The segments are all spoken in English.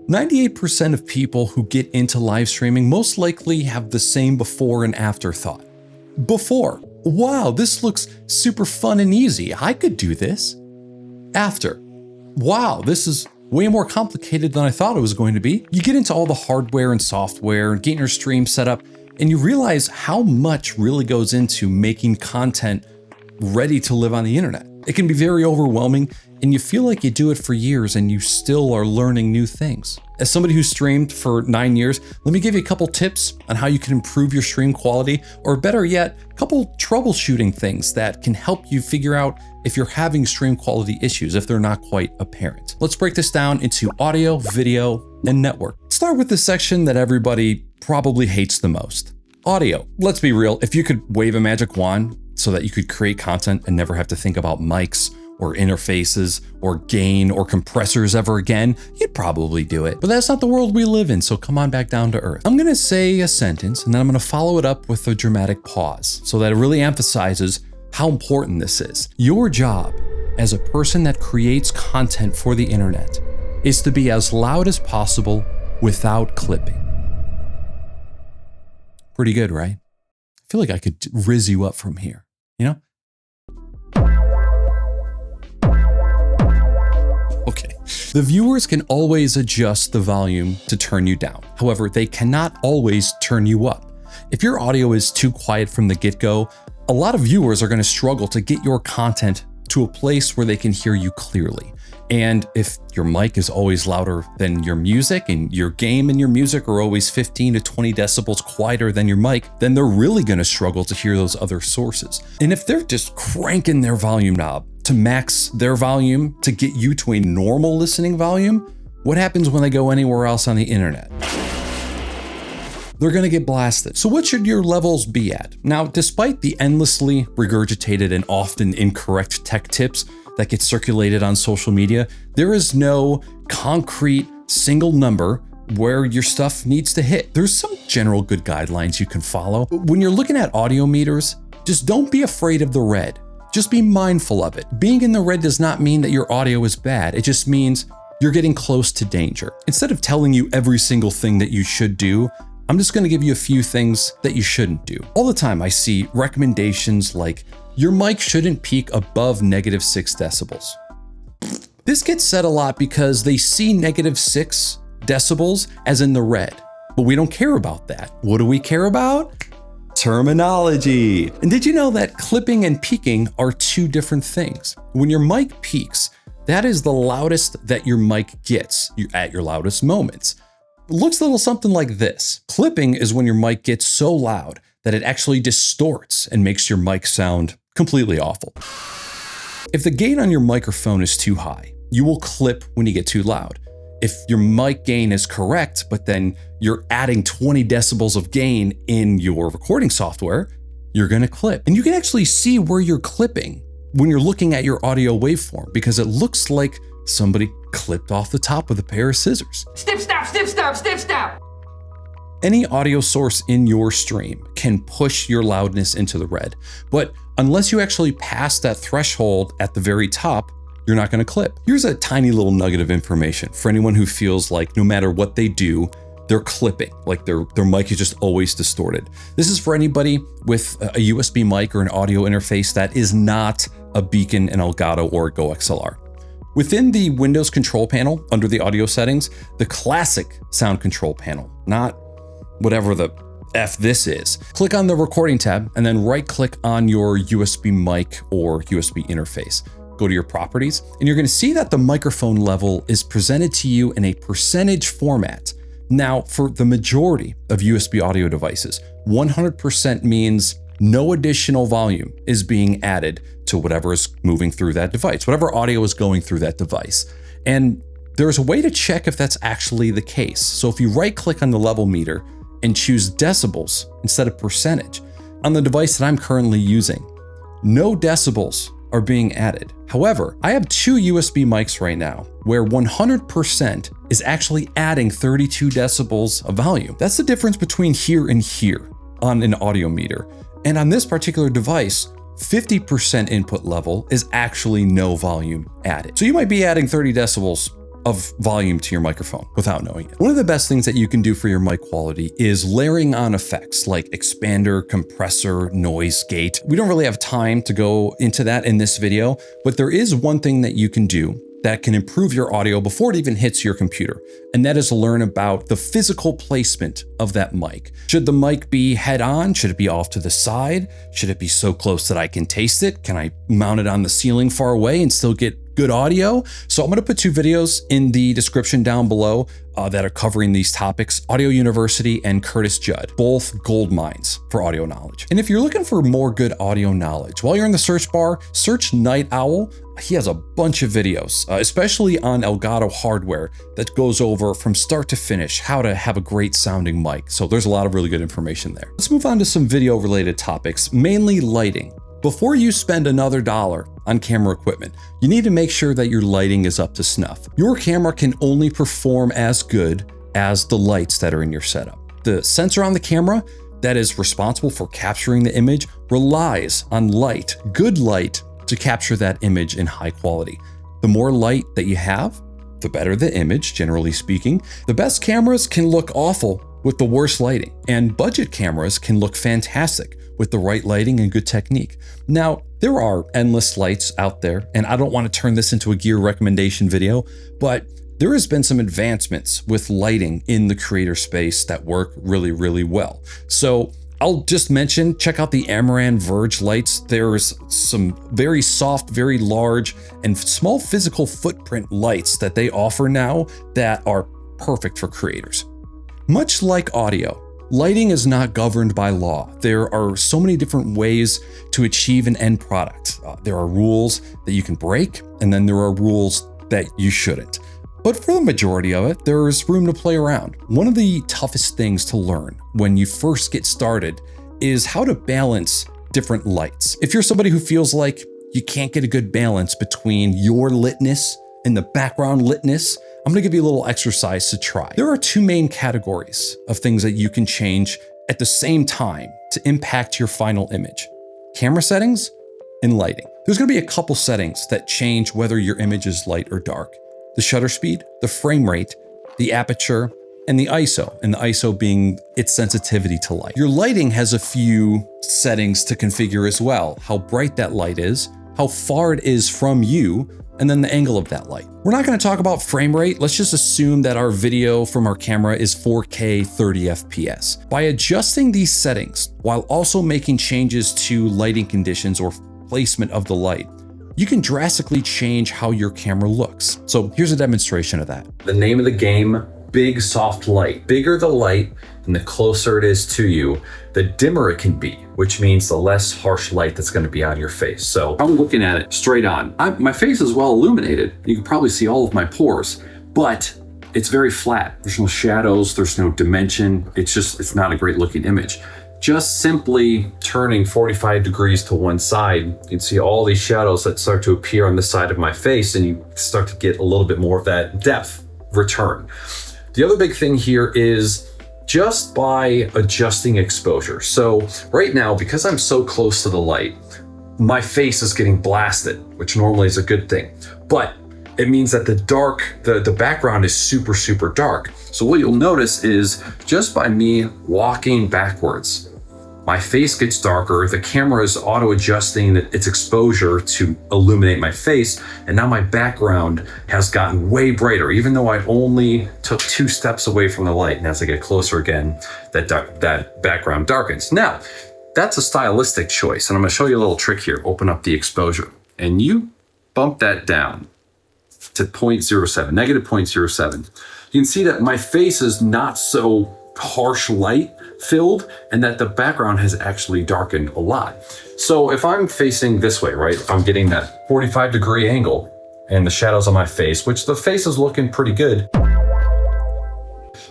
98% of people who get into live streaming most likely have the same before and after thought. Before, wow, this looks super fun and easy. I could do this. After, wow, this is way more complicated than I thought it was going to be. You get into all the hardware and software and getting your stream set up, and you realize how much really goes into making content ready to live on the internet. It can be very overwhelming, and you feel like you do it for years and you still are learning new things. As somebody who streamed for 9 years, let me give you a couple tips on how you can improve your stream quality, or better yet, a couple troubleshooting things that can help you figure out if you're having stream quality issues, if they're not quite apparent. Let's break this down into audio, video, and network. Let's start with the section that everybody probably hates the most. Audio. Let's be real, if you could wave a magic wand so that you could create content and never have to think about mics or interfaces or gain or compressors ever again, you'd probably do it. But that's not the world we live in, so come on back down to earth. I'm gonna say a sentence and then I'm gonna follow it up with a dramatic pause so that it really emphasizes how important this is. Your job as a person that creates content for the internet is to be as loud as possible without clipping. Pretty good, right? I feel like I could rizz you up from here, you know? Okay. The viewers can always adjust the volume to turn you down. However, they cannot always turn you up. If your audio is too quiet from the get-go, a lot of viewers are going to struggle to get your content to a place where they can hear you clearly. And if your mic is always louder than your music and your game and your music are always 15 to 20 decibels quieter than your mic, then they're really going to struggle to hear those other sources. And if they're just cranking their volume knob to max their volume to get you to a normal listening volume, what happens when they go anywhere else on the internet? They're going to get blasted. So what should your levels be at? Now, despite the endlessly regurgitated and often incorrect tech tips that get circulated on social media, there is no concrete single number where your stuff needs to hit. There's some general good guidelines you can follow. When you're looking at audio meters, just don't be afraid of the red. Just be mindful of it. Being in the red does not mean that your audio is bad. It just means you're getting close to danger. Instead of telling you every single thing that you should do, I'm just gonna give you a few things that you shouldn't do. All the time I see recommendations like, your mic shouldn't peak above -6 decibels. This gets said a lot because they see -6 decibels as in the red, but we don't care about that. What do we care about? Terminology. And did you know that clipping and peaking are two different things? When your mic peaks, that is the loudest that your mic gets at your loudest moments. It looks a little something like this. Clipping is when your mic gets so loud that it actually distorts and makes your mic sound completely awful. If the gain on your microphone is too high, you will clip when you get too loud. If your mic gain is correct, but then you're adding 20 decibels of gain in your recording software, you're gonna clip. And you can actually see where you're clipping when you're looking at your audio waveform because it looks like somebody clipped off the top with a pair of scissors. Snip, snap, snip, snap, snip, snap. Any audio source in your stream can push your loudness into the red, but unless you actually pass that threshold at the very top, you're not gonna clip. Here's a tiny little nugget of information for anyone who feels like no matter what they do, they're clipping, like their mic is just always distorted. This is for anybody with a USB mic or an audio interface that is not a Beacon, an Elgato, or a Go XLR. Within the Windows control panel, under the audio settings, the classic sound control panel, not whatever the F this is, click on the recording tab and then right click on your USB mic or USB interface. Go to your properties and you're gonna see that the microphone level is presented to you in a percentage format. Now, for the majority of USB audio devices, 100% means no additional volume is being added to whatever is moving through that device, whatever audio is going through that device. And there's a way to check if that's actually the case. So if you right click on the level meter and choose decibels instead of percentage, on the device that I'm currently using, no decibels are being added. However, I have two USB mics right now where 100% is actually adding 32 decibels of volume. That's the difference between here and here on an audio meter. And on this particular device, 50% input level is actually no volume added. So you might be adding 30 decibels of volume to your microphone without knowing it. One of the best things that you can do for your mic quality is layering on effects like expander, compressor, noise gate. We don't really have time to go into that in this video, but there is one thing that you can do that can improve your audio before it even hits your computer. And that is learn about the physical placement of that mic. Should the mic be head on? Should it be off to the side? Should it be so close that I can taste it? Can I mount it on the ceiling far away and still get good audio? So I'm gonna put 2 videos in the description down below that are covering these topics, Audio University and Curtis Judd, both gold mines for audio knowledge. And if you're looking for more good audio knowledge, while you're in the search bar, search Night Owl. He has a bunch of videos, especially on Elgato hardware, that goes over from start to finish how to have a great sounding mic. So there's a lot of really good information there. Let's move on to some video related topics, mainly lighting. Before you spend another $1 on camera equipment, you need to make sure that your lighting is up to snuff. Your camera can only perform as good as the lights that are in your setup. The sensor on the camera that is responsible for capturing the image relies on light, good light, to capture that image in high quality. The more light that you have, the better the image, generally speaking. The best cameras can look awful with the worst lighting, and budget cameras can look fantastic with the right lighting and good technique. Now, there are endless lights out there, and I don't want to turn this into a gear recommendation video, but there has been some advancements with lighting in the creator space that work really, really well. So I'll just mention, check out the Amaran Verge lights. There's some very soft, very large, and small physical footprint lights that they offer now that are perfect for creators. Much like audio, lighting is not governed by law. There are so many different ways to achieve an end product. There are rules that you can break, and then there are rules that you shouldn't. But for the majority of it, there's room to play around. One of the toughest things to learn when you first get started is how to balance different lights. If you're somebody who feels like you can't get a good balance between your litness and the background litness, I'm gonna give you a little exercise to try. There are 2 main categories of things that you can change at the same time to impact your final image: camera settings and lighting. There's gonna be a couple settings that change whether your image is light or dark: the shutter speed, the frame rate, the aperture, and the ISO, and the ISO being its sensitivity to light. Your lighting has a few settings to configure as well: how bright that light is, how far it is from you, and then the angle of that light. We're not gonna talk about frame rate. Let's just assume that our video from our camera is 4K 30 FPS. By adjusting these settings, while also making changes to lighting conditions or placement of the light, you can drastically change how your camera looks. So here's a demonstration of that. The name of the game, big soft light. Bigger the light and the closer it is to you, the dimmer it can be, which means the less harsh light that's gonna be on your face. So I'm looking at it straight on. My face is well illuminated. You can probably see all of my pores, but it's very flat. There's no shadows, there's no dimension. It's not a great looking image. Just simply turning 45 degrees to one side, you can see all these shadows that start to appear on the side of my face, and you start to get a little bit more of that depth return. The other big thing here is just by adjusting exposure. So right now, because I'm so close to the light, my face is getting blasted, which normally is a good thing. But it means that the background is super, super dark. So what you'll notice is just by me walking backwards, my face gets darker, the camera is auto-adjusting its exposure to illuminate my face, and now my background has gotten way brighter, even though I only took 2 steps away from the light. And as I get closer again, that background darkens. Now, that's a stylistic choice, and I'm gonna show you a little trick here. Open up the exposure, and you bump that down to 0.07, negative 0.07. You can see that my face is not so harsh light filled, and that the background has actually darkened a lot. So if I'm facing this way, right, if I'm getting that 45 degree angle and the shadows on my face, which the face is looking pretty good,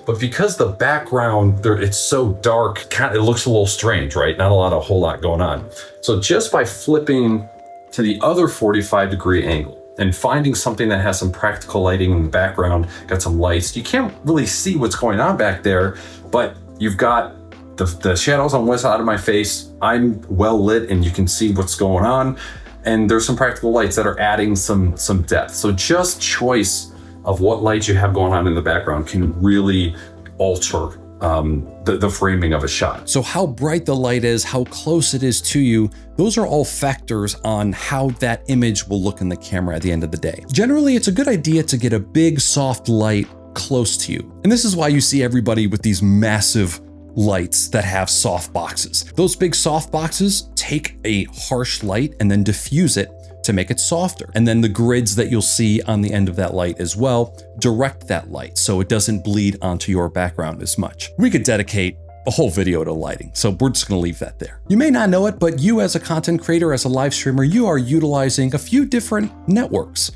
but because the background, it's so dark, it looks a little strange, right? Not a whole lot going on. So just by flipping to the other 45 degree angle and finding something that has some practical lighting in the background, got some lights, you can't really see what's going on back there, but you've got the shadows on one side of my face. I'm well lit and you can see what's going on. And there's some practical lights that are adding some depth. So just choice of what lights you have going on in the background can really alter the framing of a shot. So how bright the light is, how close it is to you, those are all factors on how that image will look in the camera at the end of the day. Generally, it's a good idea to get a big soft light close to you. And this is why you see everybody with these massive lights that have soft boxes. Those big soft boxes take a harsh light and then diffuse it to make it softer. And then the grids that you'll see on the end of that light as well direct that light so it doesn't bleed onto your background as much. We could dedicate a whole video to lighting, so we're just gonna leave that there. You may not know it, but you as a content creator, as a live streamer, you are utilizing a few different networks.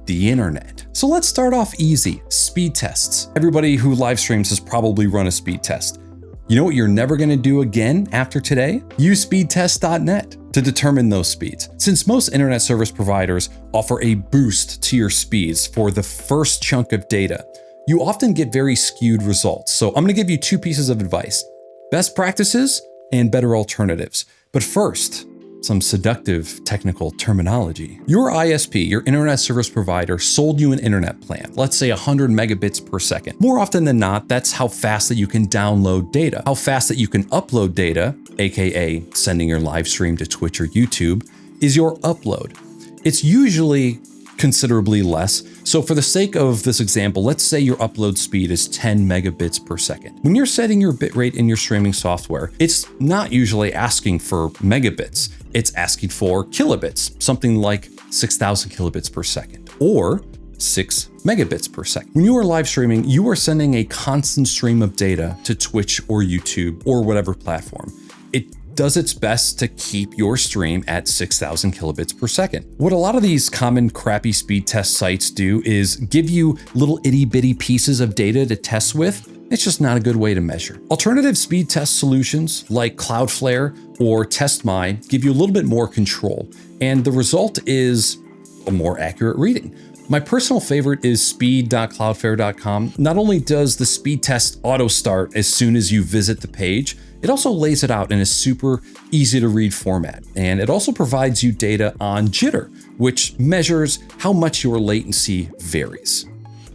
The internet. So let's start off easy, speed tests. Everybody who live streams has probably run a speed test. You know what you're never gonna do again after today? Use speedtest.net to determine those speeds. Since most internet service providers offer a boost to your speeds for the first chunk of data, you often get very skewed results. So I'm gonna give you two pieces of advice: best practices and better alternatives. But first, some seductive technical terminology. Your ISP, your internet service provider, sold you an internet plan, let's say 100 megabits per second. More often than not, that's how fast that you can download data. How fast that you can upload data, aka sending your live stream to Twitch or YouTube, is your upload. It's usually considerably less. So for the sake of this example, let's say your upload speed is 10 megabits per second. When you're setting your bitrate in your streaming software, it's not usually asking for megabits. It's asking for kilobits, something like 6,000 kilobits per second, or 6 megabits per second. When you are live streaming, you are sending a constant stream of data to Twitch or YouTube or whatever platform. It does its best to keep your stream at 6,000 kilobits per second. What a lot of these common crappy speed test sites do is give you little itty bitty pieces of data to test with. It's just not a good way to measure. Alternative speed test solutions like Cloudflare or TestMy give you a little bit more control, and the result is a more accurate reading. My personal favorite is speed.cloudflare.com. Not only does the speed test auto start as soon as you visit the page, it also lays it out in a super easy to read format. And it also provides you data on jitter, which measures how much your latency varies.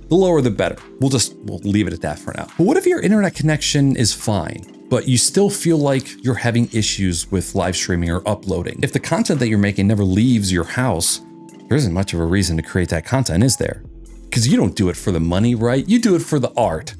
The lower the better. We'll leave it at that for now. But what if your internet connection is fine, but you still feel like you're having issues with live streaming or uploading? If the content that you're making never leaves your house, there isn't much of a reason to create that content, is there? Because you don't do it for the money, right? You do it for the art.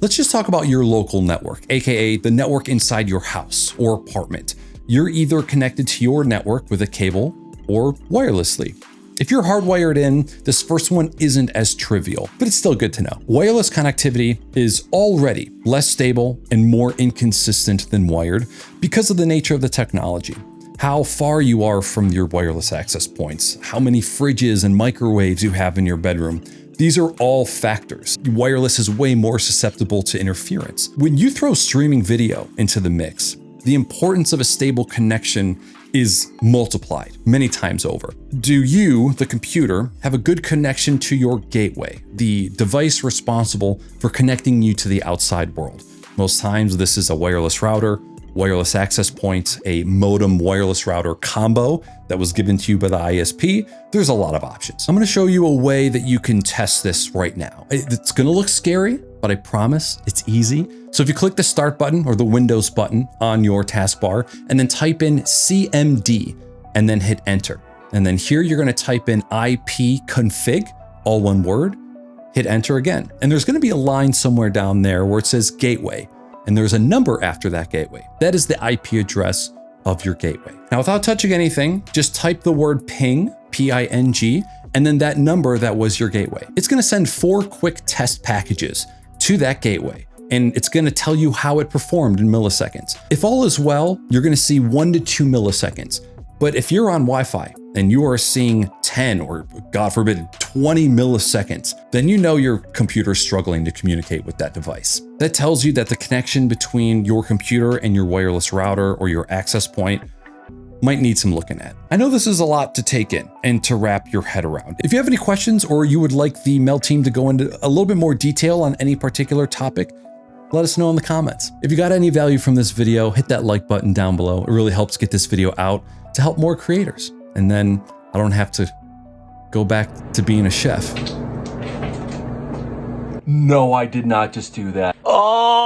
Let's just talk about your local network, aka the network inside your house or apartment. You're either connected to your network with a cable or wirelessly. If you're hardwired in, this first one isn't as trivial, but it's still good to know. Wireless connectivity is already less stable and more inconsistent than wired because of the nature of the technology. How far you are from your wireless access points, how many fridges and microwaves you have in your bedroom. These are all factors. Wireless is way more susceptible to interference. When you throw streaming video into the mix, the importance of a stable connection is multiplied many times over. Do you, the computer, have a good connection to your gateway, the device responsible for connecting you to the outside world? Most times this is a wireless router, wireless access point, a modem wireless router combo that was given to you by the ISP. There's a lot of options. I'm gonna show you a way that you can test this right now. It's gonna look scary, but I promise it's easy. So if you click the start button or the Windows button on your taskbar and then type in CMD and then hit enter. And then here you're gonna type in ipconfig, all one word, hit enter again. And there's gonna be a line somewhere down there where it says gateway. And there's a number after that gateway. That is the IP address of your gateway. Now, without touching anything, just type the word ping, P-I-N-G, and then that number that was your gateway. It's gonna send 4 quick test packages to that gateway, and it's gonna tell you how it performed in milliseconds. If all is well, you're gonna see 1 to 2 milliseconds. But if you're on Wi-Fi and you are seeing 10 or God forbid 20 milliseconds, then you know your computer's struggling to communicate with that device. That tells you that the connection between your computer and your wireless router or your access point might need some looking at. I know this is a lot to take in and to wrap your head around. If you have any questions or you would like the Meld team to go into a little bit more detail on any particular topic, let us know in the comments. If you got any value from this video, hit that like button down below. It really helps get this video out to help more creators. And then I don't have to go back to being a chef. No, I did not just do that. Oh!